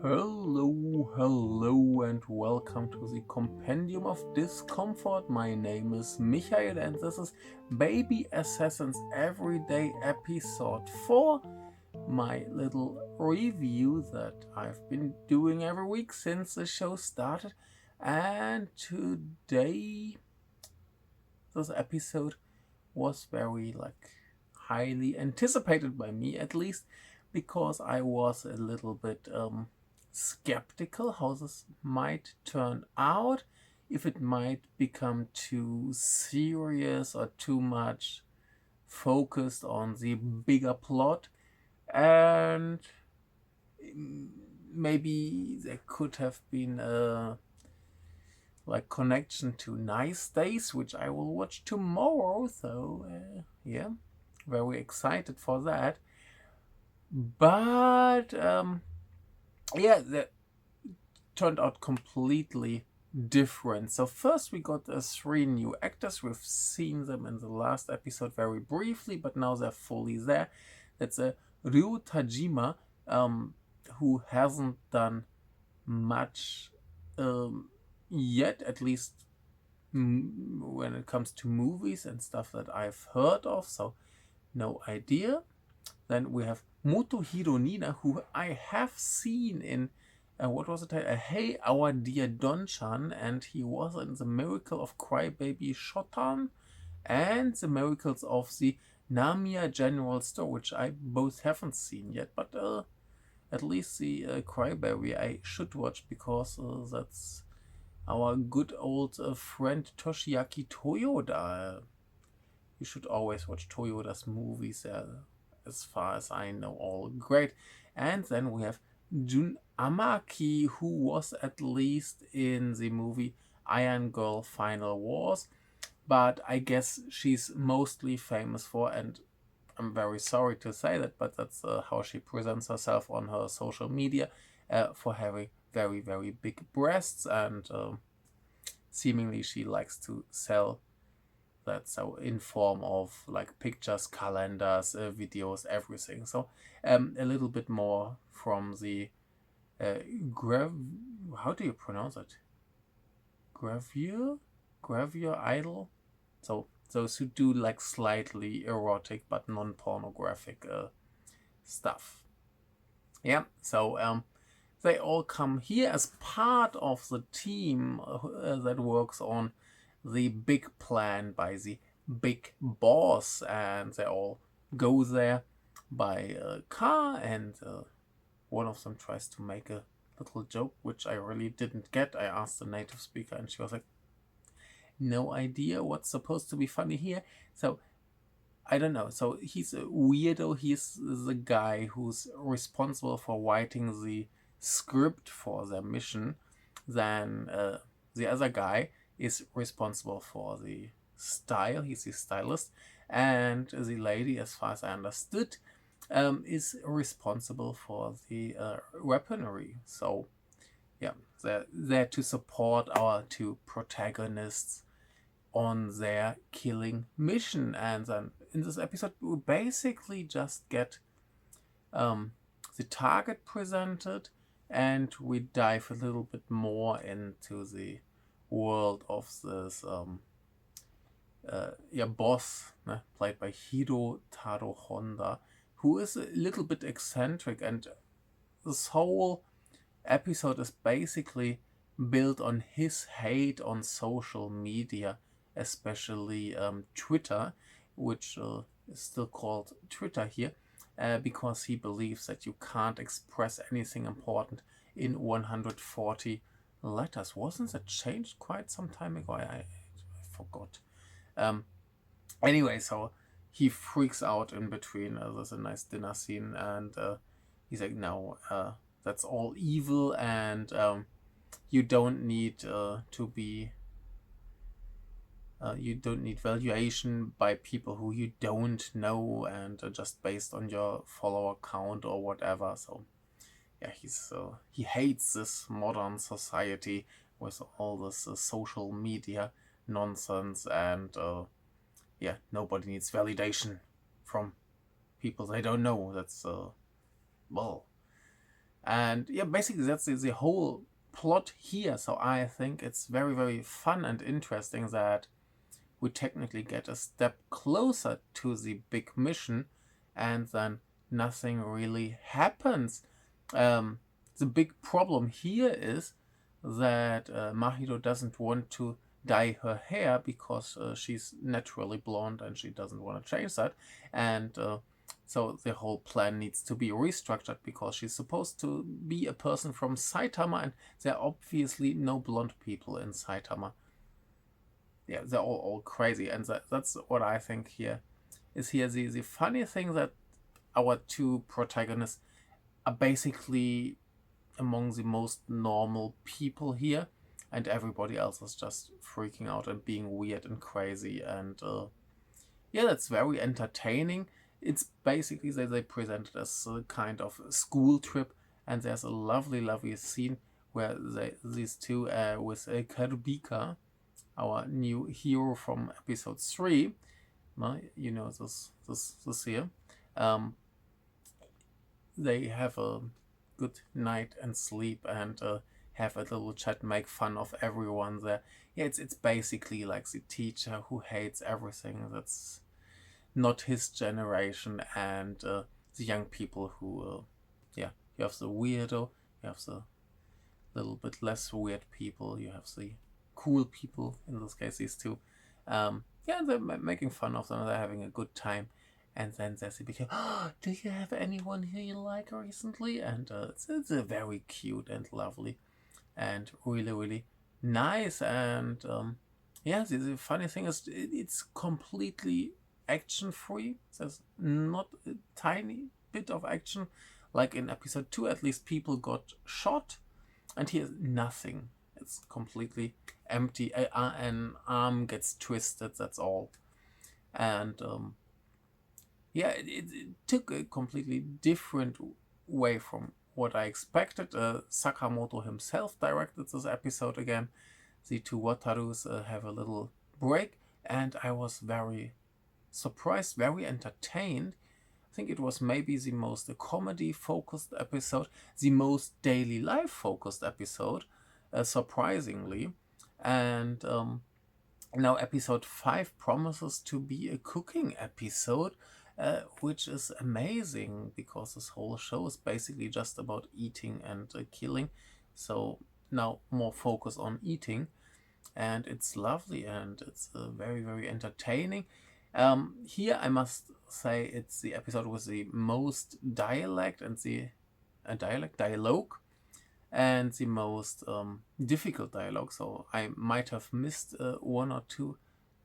Hello, and welcome to the Compendium of Discomfort. My name is Michael, and this is Baby Assassins Everyday Episode 4, my little review that I've been doing every week since the show started. And today, this episode was very, highly anticipated by me, at least, because I was a little bit skeptical how this might turn out, if it might become too serious or too much focused on the bigger plot, and maybe there could have been a connection to Nice Days, which I will watch tomorrow. So yeah, very excited for that. But yeah, that turned out completely different. So first we got three new actors. We've seen them in the last episode very briefly, but now they're fully there. That's Ryu Tajima, who hasn't done much yet, at least when it comes to movies and stuff that I've heard of, so no idea. Then we have Motohiro Nina, who I have seen in what was it? Hey, Our Dear Don-chan, and he was in The Miracle of Crybaby Shotan and The Miracles of the Namiya General Store, which I both haven't seen yet, but at least the Crybaby I should watch, because that's our good old friend Toshiaki Toyoda. You should always watch Toyoda's movies. As far as I know, all great. And then we have Jun Amaki, who was at least in the movie Iron Girl Final Wars, but I guess she's mostly famous for, and I'm very sorry to say that, but that's how she presents herself on her social media, for having very, very big breasts, and seemingly she likes to sell that, so in form of pictures, calendars, videos, everything. So a little bit more from the uh, how do you pronounce it? Gravure idol. So those who do slightly erotic but non-pornographic stuff. Yeah. So they all come here as part of the team that works on the big plan by the big boss, and they all go there by car, and one of them tries to make a little joke, which I really didn't get. I asked the native speaker, and she was like, no idea what's supposed to be funny here. So I don't know. So he's a weirdo. He's the guy who's responsible for writing the script for their mission. Then the other guy is responsible for the style. He's the stylist. And the lady, as far as I understood, is responsible for the weaponry. So yeah, they're there to support our two protagonists on their killing mission. And then in this episode, we basically just get the target presented, and we dive a little bit more into the world of this boss, played by Hiro Taro Honda, who is a little bit eccentric, and this whole episode is basically built on his hate on social media, especially Twitter, which is still called Twitter here, because he believes that you can't express anything important in 140 letters. Wasn't that changed quite some time ago? I forgot. Anyway, so he freaks out in between. There's a nice dinner scene, and he's like, no, that's all evil, and you don't need to be you don't need valuation by people who you don't know, and just based on your follower count or whatever. So yeah, he hates this modern society with all this social media nonsense, and yeah, nobody needs validation from people they don't know. That's well, And yeah, basically that's the whole plot here. So I think it's very, very fun and interesting that we technically get a step closer to the big mission, and then nothing really happens. Um, the big problem here is that Mahito doesn't want to dye her hair because she's naturally blonde and she doesn't want to change that. And so the whole plan needs to be restructured because she's supposed to be a person from Saitama, and there are obviously no blonde people in Saitama. Yeah, they're all crazy, and that's what I think here is here the funny thing, that our two protagonists are basically among the most normal people here, and everybody else is just freaking out and being weird and crazy, and yeah, that's very entertaining. It's basically they present it as a kind of school trip, and there's a lovely scene where these two with Karbika, our new hero from episode 3, you know this here, they have a good night and sleep, and have a little chat, make fun of everyone there. Yeah, it's basically like the teacher who hates everything that's not his generation, and the young people who, yeah, you have the weirdo, you have the little bit less weird people, you have the cool people, in this case these two. Yeah, they're making fun of them, they're having a good time. And then there's the big, oh, do you have anyone who you like recently? And it's very cute and lovely and really nice. And yeah, the funny thing is it's completely action free. There's not a tiny bit of action. Like in episode 2, at least people got shot, and here's nothing. It's completely empty. An arm gets twisted, that's all. And yeah, it took a completely different way from what I expected. Sakamoto himself directed this episode again. The two Watarus have a little break, and I was very surprised, very entertained. I think it was maybe the most comedy-focused episode, the most daily life-focused episode, surprisingly. And now episode 5 promises to be a cooking episode, which is amazing because this whole show is basically just about eating and killing. So now more focus on eating, and it's lovely, and it's very entertaining. Here I must say it's the episode with the most dialect and the dialogue, and the most difficult dialogue. So I might have missed one or two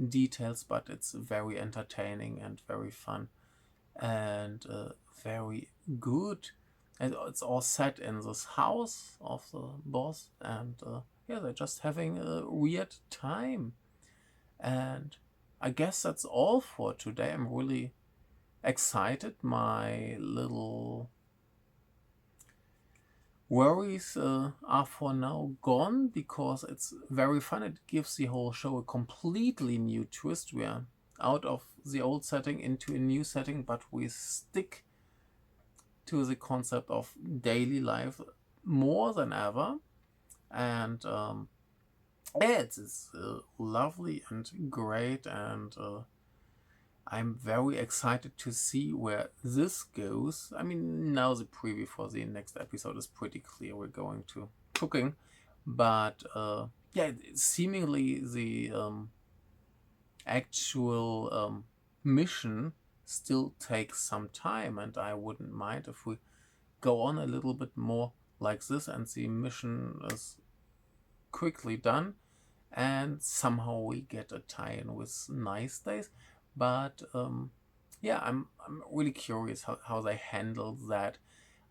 details, but it's very entertaining and very fun and very good. And it's all set in this house of the boss, and yeah, they're just having a weird time. And I guess that's all for today. I'm really excited. My little worries are for now gone because it's very fun. It gives the whole show a completely new twist. We are out of the old setting into a new setting, but we stick to the concept of daily life more than ever. And yeah, it's lovely and great, and I'm very excited to see where this goes. I mean, now the preview for the next episode is pretty clear. We're going to cooking, but yeah, seemingly the actual mission still takes some time, and I wouldn't mind if we go on a little bit more like this, and the mission is quickly done, and somehow we get a tie-in with Nice Days. But yeah, I'm really curious how they handle that.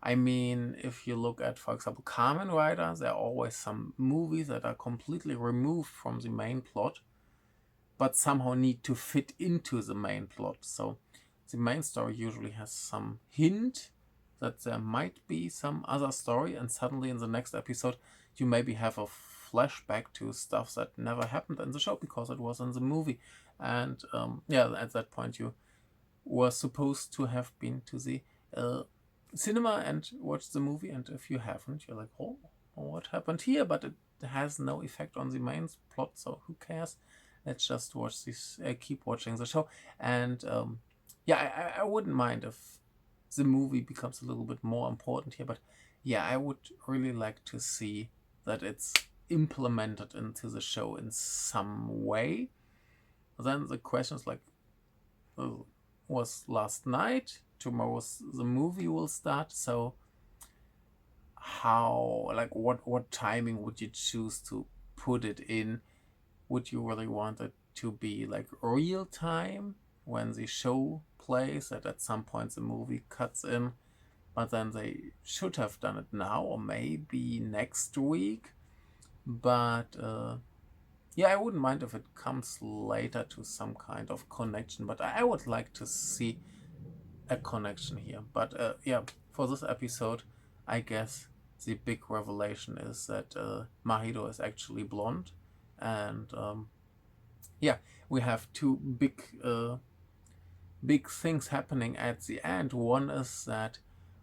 I mean, if you look at, for example, Kamen Rider, there are always some movies that are completely removed from the main plot, but somehow need to fit into the main plot. So the main story usually has some hint that there might be some other story, and suddenly in the next episode you maybe have a flashback to stuff that never happened in the show because it was in the movie. And yeah, at that point you were supposed to have been to the cinema and watch the movie, and if you haven't, you're like, oh, what happened here? But it has no effect on the main plot, so who cares? Let's just watch this, keep watching the show. And yeah, I wouldn't mind if the movie becomes a little bit more important here, but yeah, I would really like to see that it's implemented into the show in some way. Then the question is like, was last night, tomorrow's the movie will start, so how, like, what timing would you choose to put it in? Would you really want it to be like real time when the show plays, that at some point the movie cuts in, but then they should have done it now or maybe next week? But yeah, I wouldn't mind if it comes later to some kind of connection, but I would like to see a connection here. But yeah, for this episode, I guess the big revelation is that Mahito is actually blonde, and yeah, we have two big things happening at the end. One is that,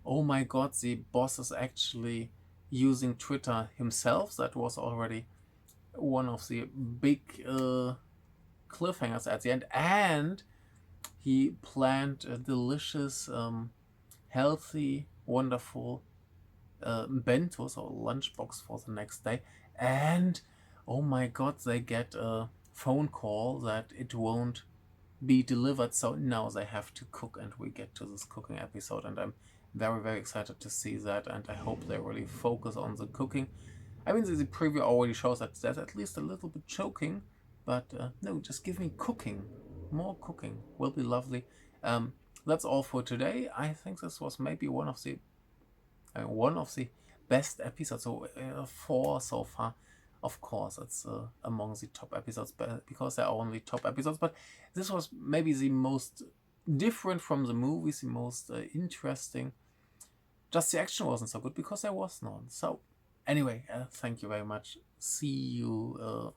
oh my god, the boss is actually using Twitter himself. That was already one of the big cliffhangers at the end, and he planned a delicious, healthy, wonderful bentos or lunchbox for the next day. And oh my god, they get a phone call that it won't be delivered, so now they have to cook, and we get to this cooking episode, and I'm very, very excited to see that, and I hope they really focus on the cooking. I mean, the preview already shows that there's at least a little bit choking, but no, just give me cooking. More cooking will be lovely. That's all for today. I think this was maybe one of the best episodes, so 4 so far. Of course, it's among the top episodes, but because they're only top episodes. But this was maybe the most different from the movies, the most interesting. Just the action wasn't so good because there was none. So anyway, thank you very much. See you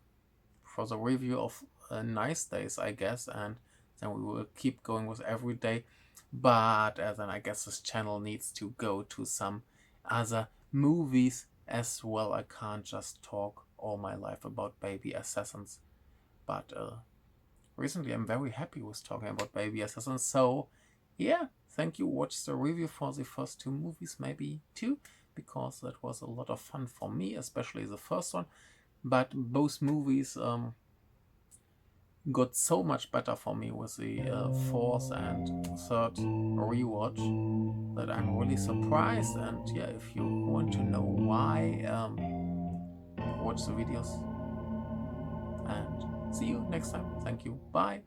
for the review of Nice Days, I guess, and then we will keep going with every day. But then I guess this channel needs to go to some other movies as well. I can't just talk all my life about Baby Assassins. But recently I'm very happy with talking about Baby Assassins. So yeah, thank you. Watch the review for the first 2 movies, maybe 2, because that was a lot of fun for me, especially the first one. But both movies got so much better for me with the 4th and 3rd rewatch that I'm really surprised. And yeah, if you want to know why, watch the videos, and see you next time. Thank you. Bye.